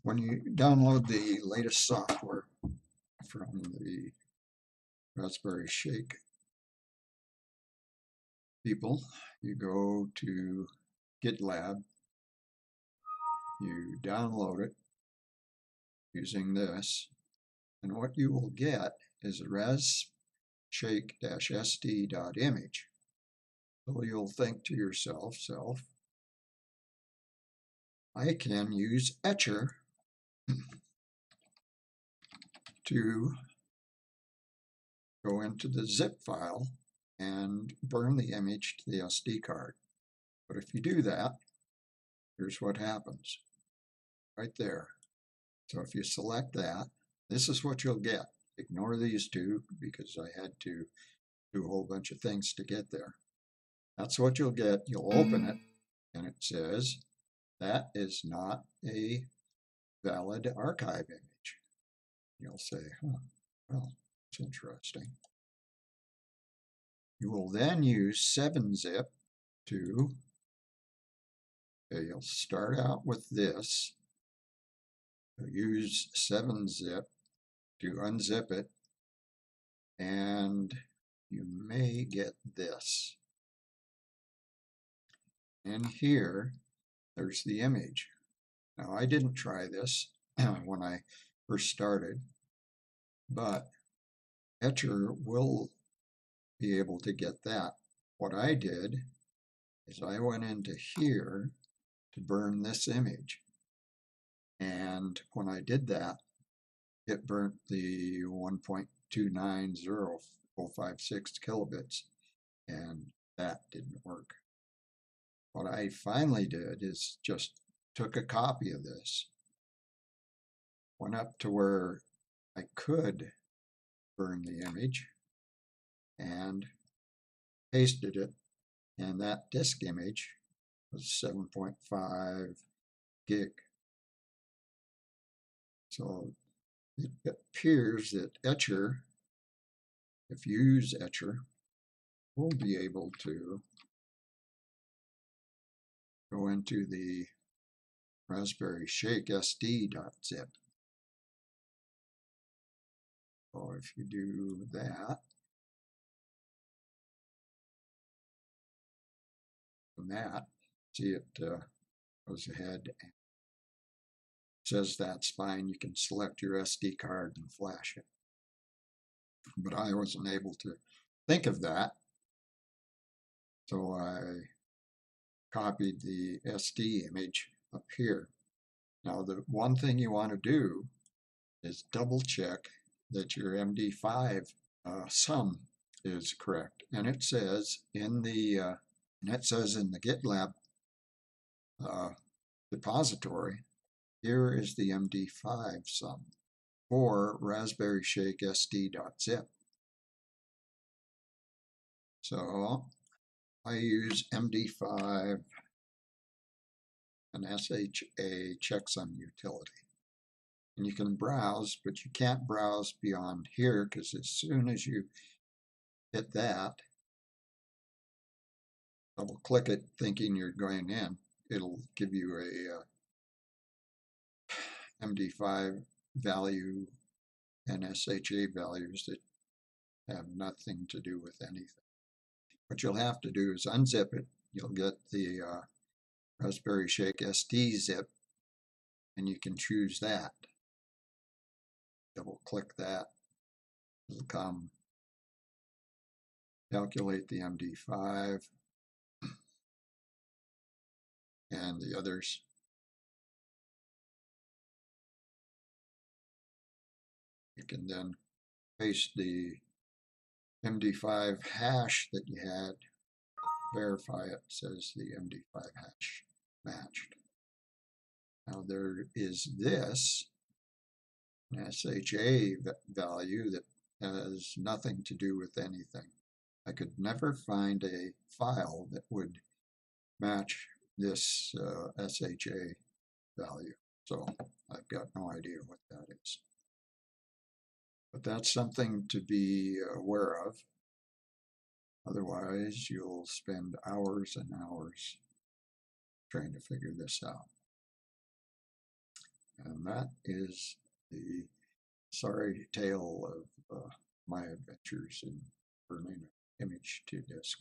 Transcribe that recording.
When you download the latest software from the RShake people, you go to GitLab, you download it using this, and what you will get is a RShake-sd.image. So you'll think to yourself, I can use Etcher to go into the zip file and burn the image to the SD card. But if you do that, here's what happens right there. So if you select that, this is what you'll get. Ignore these two because I had to do a whole bunch of things to get there. That's what you'll get. You'll open it and it says that is not a valid archive image. You'll say, well, it's interesting. You will then use 7-zip to, you'll start out with this. You'll use 7-zip to unzip it, and you may get this. And here, there's the image. Now, I didn't try this when I first started, but Etcher will be able to get that. What I did is I went into here to burn this image. And when I did that, it burnt the 1.290056 kilobits, and that didn't work. What I finally did is just took a copy of this, went up to where I could burn the image, and pasted it, and that disk image was 7.5 gig. So it appears that Etcher, if you use Etcher, will be able to go into the RShake SD.zip. So if you do that, from that, see it goes ahead and says that's fine. You can select your SD card and flash it. But I wasn't able to think of that, so I copied the SD image up here. Now the one thing you want to do is double check that your MD5 sum is correct, and it says in the GitLab repository, here is the MD5 sum for RShake SD.zip. So I use MD5 and SHA checksum utility. And you can browse, but you can't browse beyond here because as soon as you hit that, double click it thinking you're going in, it'll give you a MD5 value and SHA values that have nothing to do with anything. What you'll have to do is unzip it. You'll get the RShake SD zip, and you can choose that. Double click that. It'll come calculate the MD5 and the others. You can then paste the MD5 hash that you had, verify it, says the MD5 hash matched. Now there is this SHA value that has nothing to do with anything. I could never find a file that would match this SHA value, so I've got no idea what that is. But that's something to be aware of. Otherwise, you'll spend hours and hours trying to figure this out. And that is the sorry tale of my adventures in burning an image to disk.